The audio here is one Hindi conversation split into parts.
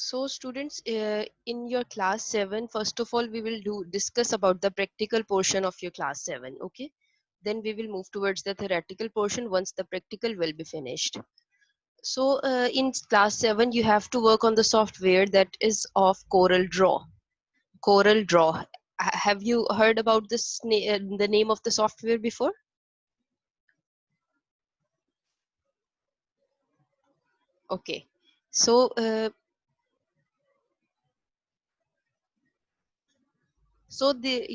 So students, in your class 7, first of all, we will discuss about the practical portion of your class 7, okay? Then we will move towards the theoretical portion once the practical will be finished. So in class 7, you have to work on the software that is of Corel Draw. Corel Draw. Have you heard about the name of the software before? Okay. So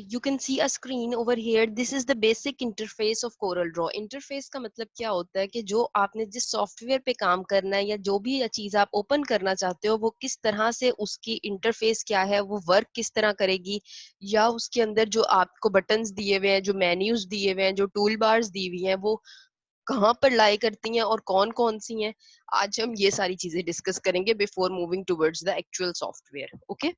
you can see a screen over here. This is the basic interface of Corel Draw. Interface का मतलब क्या होता है कि जो आपने जिस सॉफ्टवेयर पे काम करना है या जो भी चीज आप ओपन करना चाहते हो वो किस तरह से उसकी इंटरफेस क्या है, वो वर्क किस तरह करेगी, या उसके अंदर जो आपको बटन्स दिए हुए हैं, जो मेन्यूज दिए हुए हैं, जो टूल बार्स दी हुई हैं, वो कहाँ पर लाई करती हैं और कौन कौन सी हैं. आज हम ये सारी चीजें डिस्कस करेंगे before moving towards the actual software. Okay.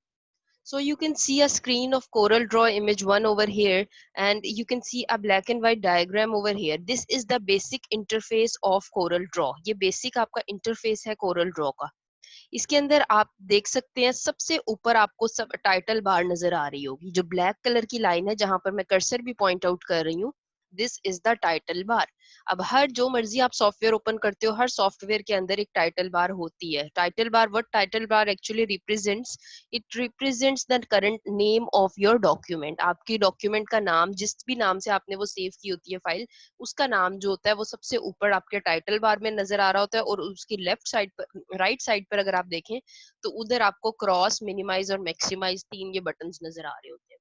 So you can see a screen of Corel Draw image 1 over here, and you can see a black and white diagram over here. This is the basic interface of Corel Draw. ये basic आपका interface है Corel Draw का. इसके अंदर आप देख सकते हैं सबसे ऊपर आपको सब टाइटल बार नजर आ रही होगी, जो ब्लैक कलर की लाइन है जहां पर मैं कर्सर भी पॉइंट आउट कर रही हूँ. This is the title bar. अब हर जो मर्जी आप सॉफ्टवेयर ओपन करते हो, हर सॉफ्टवेयर के अंदर एक टाइटल बार होती है. Title bar, what title bar actually represents, it represents the current name of your document. आपकी डॉक्यूमेंट का नाम, जिस भी नाम से आपने वो सेव की होती है फाइल, उसका नाम जो होता है वो सबसे ऊपर आपके टाइटल बार में नजर आ रहा होता है. और उसकी लेफ्ट साइड पर, राइट साइड पर अगर आप देखें तो उधर आपको क्रॉस, मिनिमाइज और मैक्सिमाइज, तीन ये बटन्स नजर आ रहे होते हैं.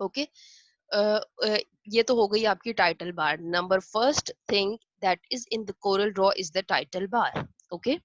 ओके. ये तो हो गई आपकी title bar. Number first thing that is in the Corel draw is the title bar. Okay.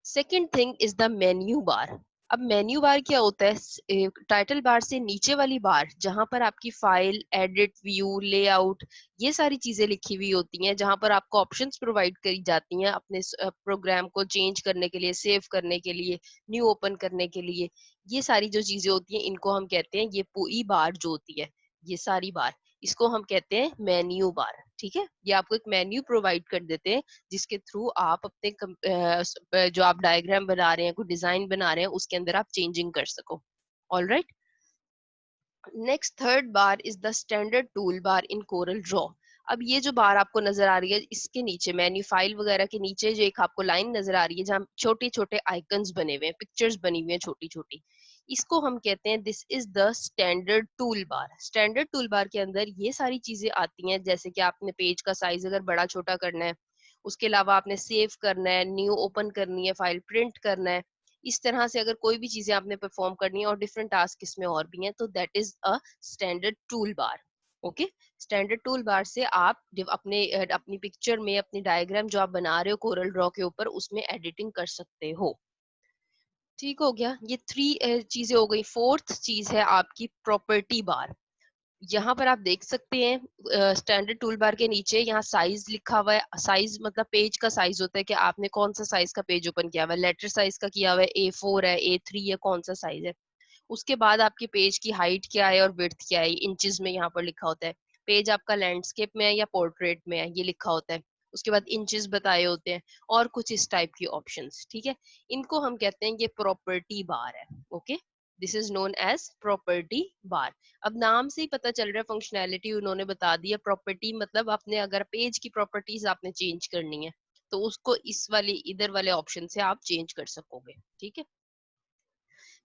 Second thing is the menu bar. अब मेन्यू बार क्या होता है? टाइटल बार से नीचे वाली बार जहां पर आपकी फाइल, एडिट, व्यू, लेआउट, ये सारी चीजें लिखी हुई होती हैं, जहां पर आपको ऑप्शंस प्रोवाइड करी जाती हैं अपने प्रोग्राम को चेंज करने के लिए, सेव करने के लिए, न्यू ओपन करने के लिए. ये सारी जो चीजें होती हैं इनको हम कहते हैं, ये पूरी बार जो होती है, ये सारी बार, इसको हम कहते हैं मेन्यू बार. ठीक है. ये आपको एक मेन्यू प्रोवाइड कर देते हैं जिसके थ्रू आप अपने जो आप डायग्राम बना रहे हैं, कोई डिजाइन बना रहे हैं, उसके अंदर आप चेंजिंग कर सको. All right. Next third bar is the standard tool bar in Corel draw. अब ये जो बार आपको नजर आ रही है, इसके नीचे मेन्यू फाइल वगैरह के नीचे जो एक आपको लाइन नजर आ रही है जहाँ छोटे छोटे आइकन्स बने हुए हैं, पिक्चर्स बनी हुई हैं छोटी छोटी, इसको हम कहते हैं this is the standard tool bar. Standard tool बार के अंदर ये सारी चीजें आती हैं, जैसे कि आपने पेज का साइज अगर बड़ा छोटा करना है, उसके अलावा आपने सेव करना है, न्यू ओपन करनी है फाइल, प्रिंट करना है, इस तरह से अगर कोई भी चीजें आपने परफॉर्म करनी है, और डिफरेंट टास्क इसमें और भी हैं, तो that is a standard tool bar. Okay. Standard tool बार से आप अपनी पिक्चर में, अपनी डायग्राम जो आप बना रहे हो कोरल ड्रॉ के ऊपर, उसमें एडिटिंग कर सकते हो. ठीक हो गया. ये थ्री चीजें हो गई. फोर्थ चीज है आपकी प्रॉपर्टी बार. यहाँ पर आप देख सकते हैं स्टैंडर्ड टूल बार के नीचे यहाँ साइज लिखा हुआ है. साइज मतलब पेज का साइज होता है कि आपने कौन सा साइज का पेज ओपन किया हुआ है. लेटर साइज का किया हुआ है, A4 है, A3 है, कौन सा साइज है. उसके बाद आपके पेज की हाइट क्या है और विड्थ क्या है, इंचेस में यहाँ पर लिखा होता है. पेज आपका लैंडस्केप में है या पोर्ट्रेट में है, ये लिखा होता है. उसके बाद इंचेस बताए होते हैं और कुछ इस टाइप की ऑप्शंस. ठीक है. इनको हम कहते हैं ये प्रॉपर्टी बार है. Okay. This is known as property bar. अब नाम से ही पता चल रहा है, फंक्शनैलिटी उन्होंने बता दी है. प्रॉपर्टी मतलब आपने अगर पेज की प्रॉपर्टीज आपने चेंज करनी है तो उसको इस वाले इधर वाले ऑप्शन से आप चेंज कर सकोगे. ठीक है.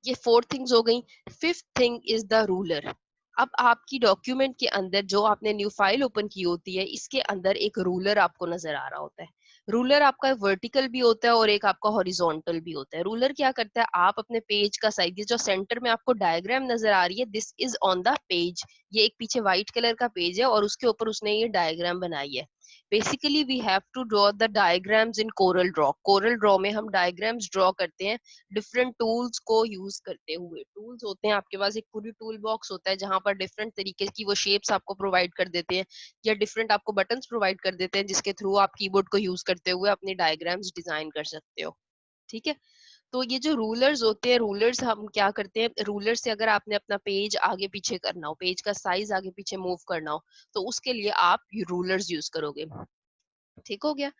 ये फोर थिंग्स हो गई. Fifth thing is the ruler. अब आपकी डॉक्यूमेंट के अंदर जो आपने न्यू फाइल ओपन की होती है, इसके अंदर एक रूलर आपको नजर आ रहा होता है. रूलर आपका वर्टिकल भी होता है और एक आपका हॉरिजॉन्टल भी होता है. रूलर क्या करता है, आप अपने पेज का साइज, जो सेंटर में आपको डायग्राम नजर आ रही है, this is on the page. ये एक पीछे व्हाइट कलर का पेज है और उसके ऊपर उसने ये डायग्राम बनाई है. Basically we have to draw the diagrams in Corel Draw. Corel Draw में हम डायग्राम्स ड्रॉ करते हैं डिफरेंट टूल्स को यूज करते हुए. टूल्स होते हैं आपके पास, एक पूरी टूल बॉक्स होता है जहां पर डिफरेंट तरीके की वो शेप्स आपको प्रोवाइड कर देते हैं, या डिफरेंट आपको बटन्स प्रोवाइड कर देते हैं जिसके थ्रू आप कीबोर्ड को यूज करते हुए अपने डायग्राम्स डिजाइन कर सकते हो. ठीक है. तो ये जो रूलर्स होते हैं, रूलर्स हम क्या करते हैं, रूलर से अगर आपने अपना पेज आगे पीछे करना हो, पेज का साइज आगे पीछे मूव करना हो, तो उसके लिए आप रूलर्स यूज करोगे. ठीक हो गया.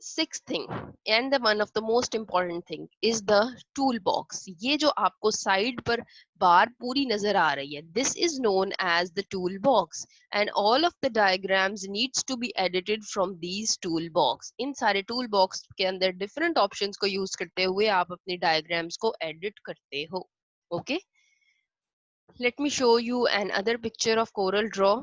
Six thing and the one of the most important thing is the tool box. ये जो आपको साइड पर बार पूरी नजर आ रही है, this is known as the tool box and all of the diagrams needs to be edited from these tool box. इन सारे टूल बॉक्स के अंदर डिफरेंट ऑप्शंस को यूज करते हुए आप अपने डायग्राम्स को एडिट करते हो। Okay, let me show you another picture of Corel Draw.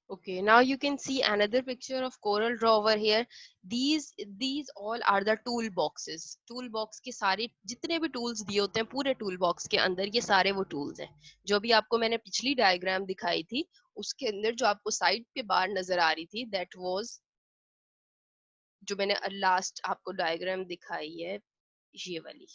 Okay, now you can see another picture of Corel Draw over here. These all are the tool boxes. Tool box के सारे जितने भी tools दिए होते हैं पूरे tool box के अंदर, ये सारे वो tools हैं जो भी आपको मैंने पिछली diagram दिखाई थी उसके अंदर जो आपको side पे बार नजर आ रही थी, that was जो मैंने last आपको diagram दिखाई है, ये वाली।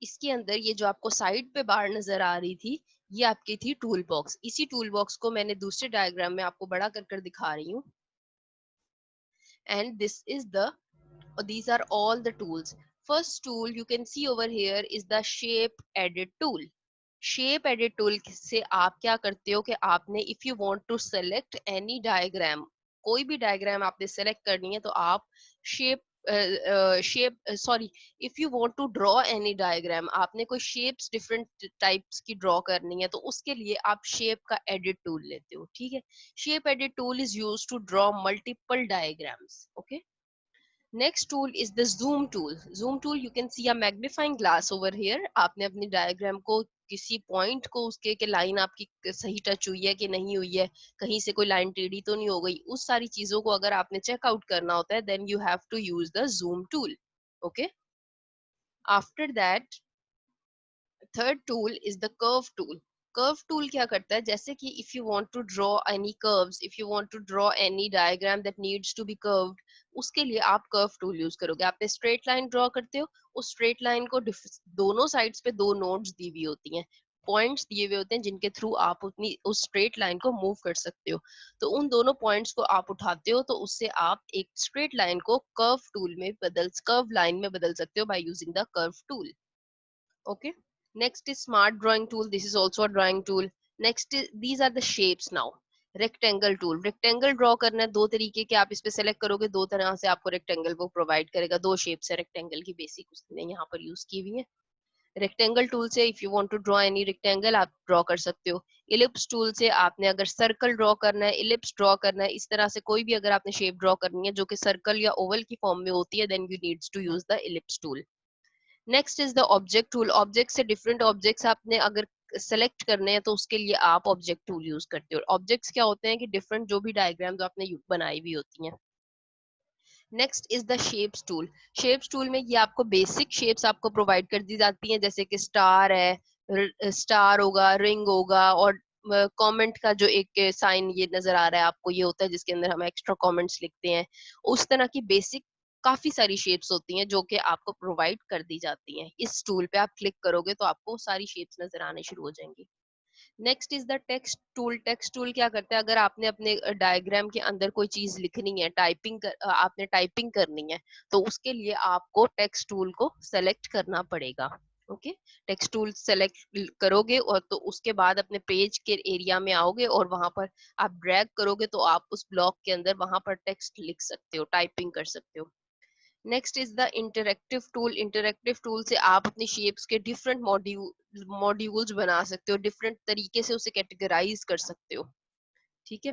इसके अंदर ये जो आपको साइड पे बार नजर आ रही थी, ये आपकी थी टूल बॉक्स। इसी टूल बॉक्स को मैंने दूसरे डायग्राम में आपको बड़ा कर कर दिखा रही हूँ। And this is the, these are all the tools. First tool you can see over here is the shape edit tool. Shape edit tool से आप क्या करते हो कि आपने if you want to select any diagram, कोई भी डायग्राम आपने सेलेक्ट करनी है तो आप shape shape sorry if you want to draw any diagram, आपने कोई शेप्स डिफरेंट टाइप्स की ड्रॉ करनी है तो उसके लिए आप शेप का एडिट टूल लेते हो। ठीक है, shape edit tool is used to draw multiple diagrams. Okay, next tool is the zoom tool. Zoom tool, you can see a magnifying glass over here. आपने अपनी डायग्राम को किसी पॉइंट को उसके के लाइन आपकी सही टच हुई है कि नहीं हुई है, कहीं से कोई लाइन टेढ़ी तो नहीं हो गई, उस सारी चीजों को अगर आपने चेकआउट करना होता है then you have to use the zoom tool. Okay, after that third tool is the curve tool. Curve tool क्या करता है, जैसे कि if you want to draw any curves, if you want to draw any diagram that needs to be curved, उसके लिए आप कर्व टूल यूज करोगे। आपने स्ट्रेट लाइन ड्रॉ करते हो, उस स्ट्रेट लाइन को दोनों साइड्स पे दो नोड्स दी हुई होती हैं, पॉइंट्स दिए हुए होते हैं जिनके थ्रू आप अपनी उस स्ट्रेट लाइन को मूव कर सकते हो। तो उन दोनों पॉइंट्स को आप उठाते हो तो उससे आप एक स्ट्रेट लाइन को कर्व लाइन में बदल सकते हो by using the curve tool. Okay, next is smart drawing tool. This is also a drawing tool. Next is, these are the shapes now. Rectangle tool, rectangle draw करना है दो तरीके के, आप इस पे सेलेक्ट करोगे दो तरह से आपको रेक्टेंगल वो प्रोवाइड करेगा। दो शेप्स है रेक्टेंगल की बेसिक उसने यहाँ पर यूज की हुई है। रेक्टेंगल टूल से if you want to draw any rectangle आप ड्रॉ कर सकते हो। इलिप्स टूल से आपने अगर सर्कल ड्रॉ करना है, इलिप्स ड्रॉ करना है, इस तरह से कोई भी अगर आपने शेप ड्रॉ करनी है जो कि सर्कल या ओवल की फॉर्म में होती है then you needs to use the ellipse tool. Next is the object tool. Object से डिफरेंट ऑब्जेक्ट्स आपने अगर सेलेक्ट करने हैं तो उसके लिए आप ऑब्जेक्ट टूल यूज करते हो। ऑब्जेक्ट्स क्या होते हैं कि डिफरेंट जो भी डायग्राम्स आपने बनाई हुई होती हैं। Next is the shapes tool. Shapes tool में ये आपको बेसिक शेप्स आपको प्रोवाइड कर दी जाती हैं, जैसे कि स्टार है, स्टार होगा, रिंग होगा, और कमेंट का जो एक साइन ये नजर आ रहा है आपको, ये होता है जिसके अंदर हम एक्स्ट्रा कमेंट्स लिखते हैं। उस तरह की बेसिक काफी सारी शेप्स होती हैं जो कि आपको प्रोवाइड कर दी जाती हैं। इस टूल पे आप क्लिक करोगे तो आपको सारी शेप्स नजर आने शुरू हो जाएंगी। Next is the text tool. Text tool क्या करता है, अगर आपने अपने डायग्राम के अंदर कोई चीज लिखनी है, आपने टाइपिंग करनी है तो उसके लिए आपको टेक्स्ट टूल को सेलेक्ट करना पड़ेगा। ओके, टेक्स्ट टूल सेलेक्ट करोगे और तो उसके बाद अपने पेज के एरिया में आओगे और वहां पर आप ड्रैग करोगे तो आप उस ब्लॉक के अंदर वहां पर टेक्स्ट लिख सकते हो, टाइपिंग कर सकते हो। Next is the interactive tool. Interactive tool से आप अपनी शेप्स के डिफरेंट मॉड्यूल्स बना सकते हो, डिफरेंट तरीके से उसे कैटेगराइज कर सकते हो। ठीक है,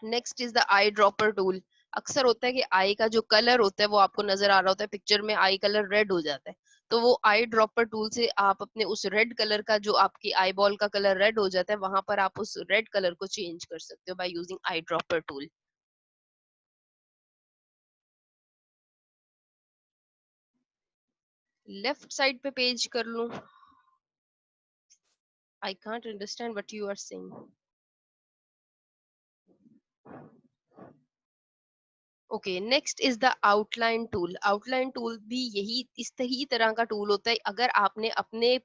next is the I dropper tool. अक्सर होता है कि आई का जो कलर होता है वो आपको नजर आ रहा होता है पिक्चर में, आई कलर रेड हो जाता है, तो वो आई ड्रॉपर टूल से आप अपने उस रेड कलर का, जो आपकी आई बॉल का कलर रेड हो जाता है, वहां पर आप उस रेड कलर को चेंज कर सकते हो by using eye dropper tool. Left side पे पेज कर लूं? I can't understand what you are saying. Okay, next is the outline tool. Outline tool भी यही इस ही तरह का टूल होता है। अगर आपने अपने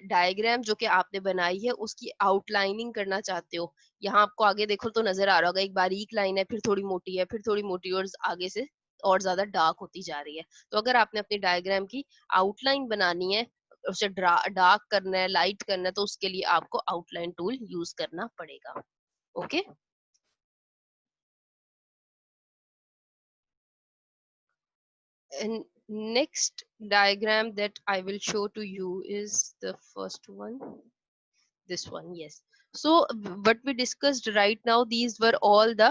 डायग्राम जो कि आपने बनाई है उसकी आउटलाइनिंग करना चाहते हो, यहाँ आपको आगे देखो तो नजर आ रहा होगा, एक बारीक लाइन है, फिर थोड़ी मोटी है, फिर थोड़ी मोटी, और आगे से और ज्यादा डार्क होती जा रही है। तो अगर आपने अपने डायग्राम की आउटलाइन बनानी है, उसे डार्क करना है, लाइट करना है, तो उसके लिए आपको आउटलाइन टूल यूज करना पड़ेगा। Okay, and next diagram that I will show to you is the first one, this one. Yes, so what we discussed right now, these were all the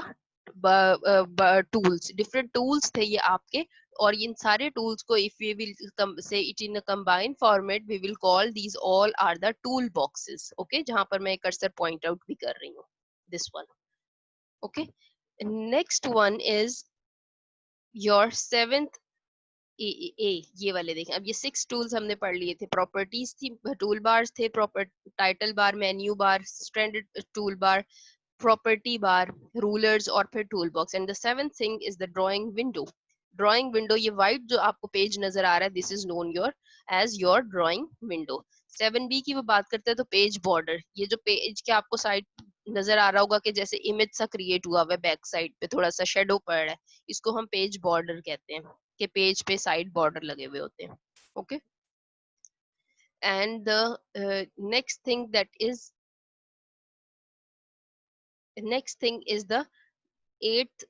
tools, different tools थे ये आपके, और इन सारे tools को if we will say it in a combined format, we will call these all are the tool boxes. Okay, जहाँ पर मैं cursor point out भी कर रही हूँ, this one. Okay, next one is your seventh ए ये वाले देखें। अब ये 6 टूल्स हमने पढ़ लिए थे। प्रॉपर्टीज थी, टूल बार्स थे, proper title bar, menu bar, standard tool bar, property bar, rulers, और फिर tool box. And the seventh thing is the drawing window. Drawing window, ये व्हाइट जो आपको पेज नजर आ रहा है, this is known your as your drawing window. 7B की वो बात करते हैं तो पेज बॉर्डर, ये जो पेज के आपको साइड नजर आ रहा होगा कि जैसे इमेज सा क्रिएट हुआ हुआ है, बैक साइड पे थोड़ा सा शेडो पड़ रहा है, इसको हम पेज बॉर्डर कहते हैं, कि पेज पे साइड बॉर्डर लगे हुए होते हैं। Okay, and the next thing is the eight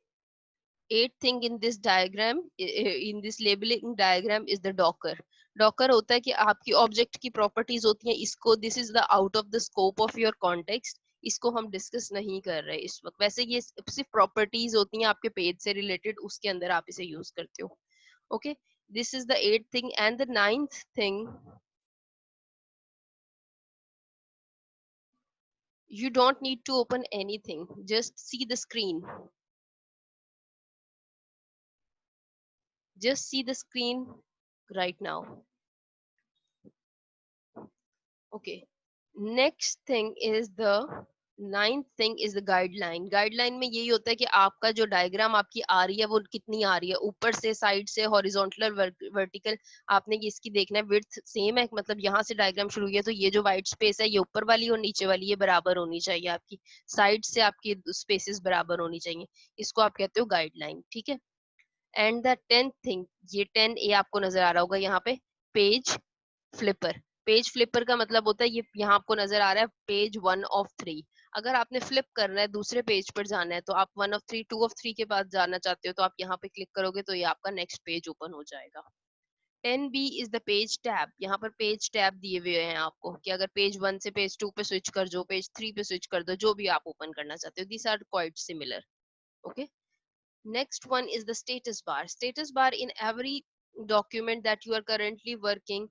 eighth thing in this diagram, in this labeling diagram, is the docker. docker होता है कि आपकी ऑब्जेक्ट की प्रॉपर्टीज होती हैं, इसको this is the out of the scope of your context, इसको हम डिस्कस नहीं कर रहे इस वक्त। वैसे ये सिर्फ प्रॉपर्टीज होती हैं आपके पेज से रिलेटेड, उसके अंदर आप इसे यूज करते हो। Okay, this is the eight thing. And the ninth thing, you don't need to open anything, just see the screen, just see the screen right now. Okay, next thing is the ninth thing is the guideline. guideline में यही होता है कि आपका जो डायग्राम आपकी आ रही है वो कितनी आ रही है, ऊपर से, साइड से, हॉरिजॉन्टल, वर्टिकल, आपने ये इसकी देखना है। विड्थ सेम है, मतलब यहाँ से डायग्राम शुरू हुई है तो ये जो व्हाइट स्पेस है ये ऊपर वाली और नीचे वाली ये बराबर होनी चाहिए, आपकी साइड से आपकी स्पेसेस बराबर होनी चाहिए, इसको आप कहते हो गाइडलाइन। ठीक है, एंड द टेंथ थिंग, ये 10A आपको नजर आ रहा होगा यहाँ पे, पेज फ्लिपर। पेज फ्लिपर का मतलब होता है, ये यहाँ आपको नजर आ रहा है पेज 1 of 3। अगर आपने फ्लिप करना है, दूसरे पेज पर जाना है, तो आप 1 of 3, 2 of 3 के पास जाना चाहते हो, तो आप यहाँ पे क्लिक करोगे तो ये आपका नेक्स्ट पेज ओपन हो जाएगा। 10B is the page tab. यहाँ पर पेज टैब दिए हुए हैं आपको कि अगर पेज 1 से पेज 2 पे स्विच कर दो, पेज 3 पे स्विच कर दो, जो भी आप ओपन करना चाहते हो, these are quite similar. Okay, next one is the status bar. Status bar, in every document that you are currently working,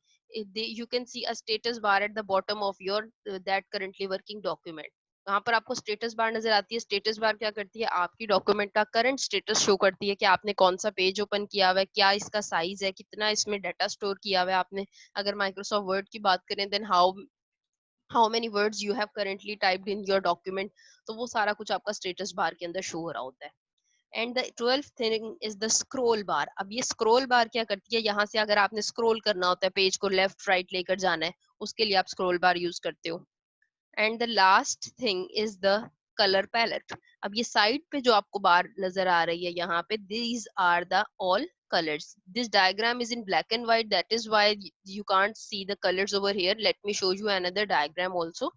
you can see a status bar at the bottom of your that currently working document. वहां पर आपको स्टेटस बार नजर आती है। स्टेटस बार क्या करती है, आपकी डॉक्यूमेंट का करंट स्टेटस शो करती है कि आपने कौन सा पेज ओपन किया हुआ है, क्या इसका साइज है, कितना इसमें डाटा स्टोर किया हुआ है आपने। अगर माइक्रोसॉफ्ट वर्ड की बात करें, then how many words you have currently typed in your document, तो वो सारा कुछ आपका स्टेटस बार के अंदर शो हो रहा होता है। And the 12th thing is the scroll bar. अब ये स्क्रोल बार क्या करती है, यहाँ से अगर आपने स्क्रोल करना होता है, पेज को लेफ्ट राइट लेकर जाना है, उसके लिए आप स्क्रोल बार यूज करते हो। And the last thing is the colour palette. अब ये साइड पे जो आपको बार नजर आ रही है यहाँ पे, these are the all colors. This diagram is in black and white, that is why you can't see the colors over here. Let me show you another diagram also.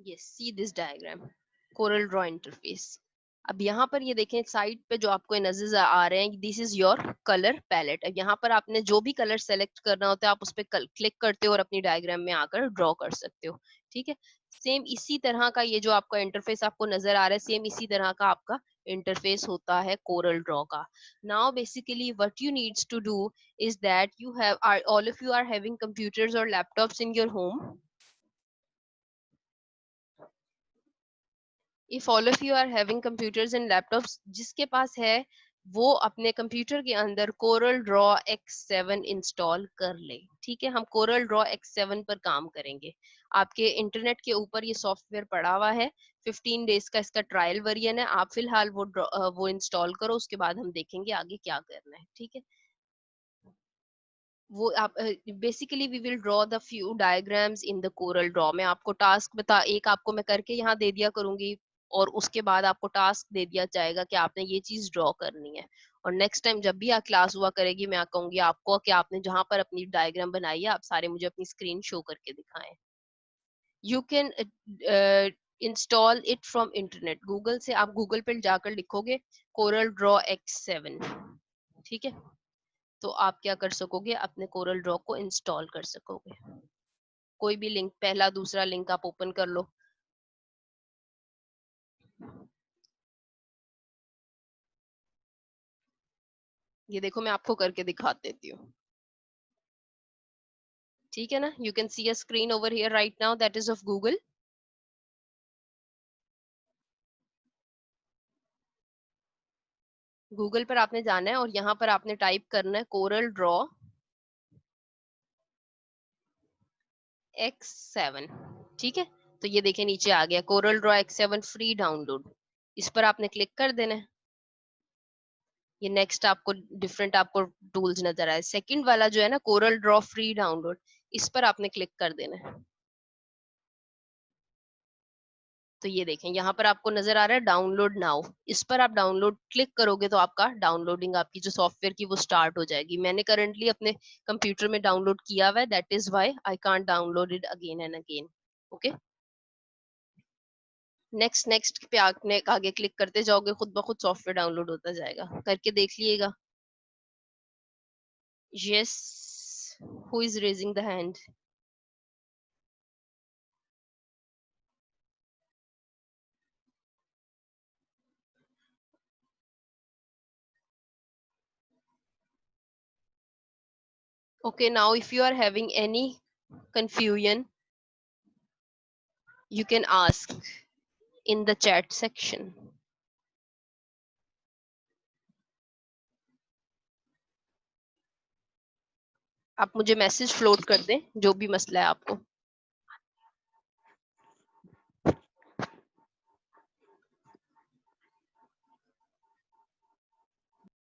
Yes, see this diagram, Corel Draw interface. अब यहाँ पर ये देखें साइड पे जो आपको नजर आ रहे हैं, this is your colour palette. अब यहाँ पर आपने जो भी कलर सेलेक्ट करना होता है आप उस पर क्लिक करते हो और अपनी डायग्राम में आकर ड्रॉ कर सकते हो। ठीक है, सेम इसी तरह का ये जो आपका इंटरफेस आपको नजर आ रहा है, सेम इसी तरह का आपका इंटरफेस होता है कोरल ड्रॉ का। Now basically what you needs to do is that you have all of you are having computers और laptops in your home. If all of you are having computers and laptops, जिसके पास है वो अपने कंप्यूटर के अंदर कोरल ड्रॉ X7 इंस्टॉल कर ले। ठीक है, हम कोरल ड्रॉ X7 पर काम करेंगे। आपके इंटरनेट के ऊपर ये सॉफ्टवेयर पड़ा हुआ है, 15 डेज का इसका ट्रायल वर्जन है। आप फिलहाल वो इंस्टॉल करो, उसके बाद हम देखेंगे आगे क्या करना है। ठीक है, वो आप basically we will draw the few diagrams in the Corel Draw. में आपको टास्क एक आपको मैं करके यहाँ दे दिया करूंगी और उसके बाद आपको टास्क दे दिया जाएगा कि आपने ये चीज ड्रॉ करनी है। और नेक्स्ट टाइम जब भी क्लास हुआ करेगी मैं कहूंगी आपको कि आपने जहां पर अपनी डायग्राम बनाई है आप सारे मुझे अपनी स्क्रीन शो करके दिखाएं। You can install it from internet, Google से। आप गूगल पर जाकर लिखोगे कोरल ड्रॉ X7, ठीक है, तो आप क्या कर सकोगे, अपने कोरल ड्रॉ को इंस्टॉल कर सकोगे। कोई भी लिंक, पहला दूसरा लिंक आप ओपन कर लो। ये देखो मैं आपको करके दिखा देती हूँ। ठीक है ना, you can see a screen over here right now that is of Google. Google पर आपने जाना है और यहाँ पर आपने टाइप करना है कोरल ड्रॉ X7। ठीक है, तो ये देखें नीचे आ गया Corel Draw X7 free download. इस पर आपने क्लिक कर देना है। ये नेक्स्ट आपको डिफरेंट आपको टूल्स नजर आए। सेकंड वाला जो है ना कोरल ड्रॉ फ्री डाउनलोड, इस पर आपने क्लिक कर देना है। तो ये देखें यहाँ पर आपको नजर आ रहा है डाउनलोड नाउ। इस पर आप डाउनलोड क्लिक करोगे तो आपका डाउनलोडिंग आपकी जो सॉफ्टवेयर की वो स्टार्ट हो जाएगी। मैंने करंटली अपने कंप्यूटर में डाउनलोड किया हुआ है, that is why I can't download it again and again. Okay, next next पे आपने आगे क्लिक करते जाओगे, खुद ब खुद सॉफ्टवेयर डाउनलोड होता जाएगा। करके देख लिएगा। Yes, who is raising the hand? Okay, now if you are having any confusion, you can ask in the chat section. आप मुझे मैसेज फ्लोट कर दें जो भी मसला है आपको।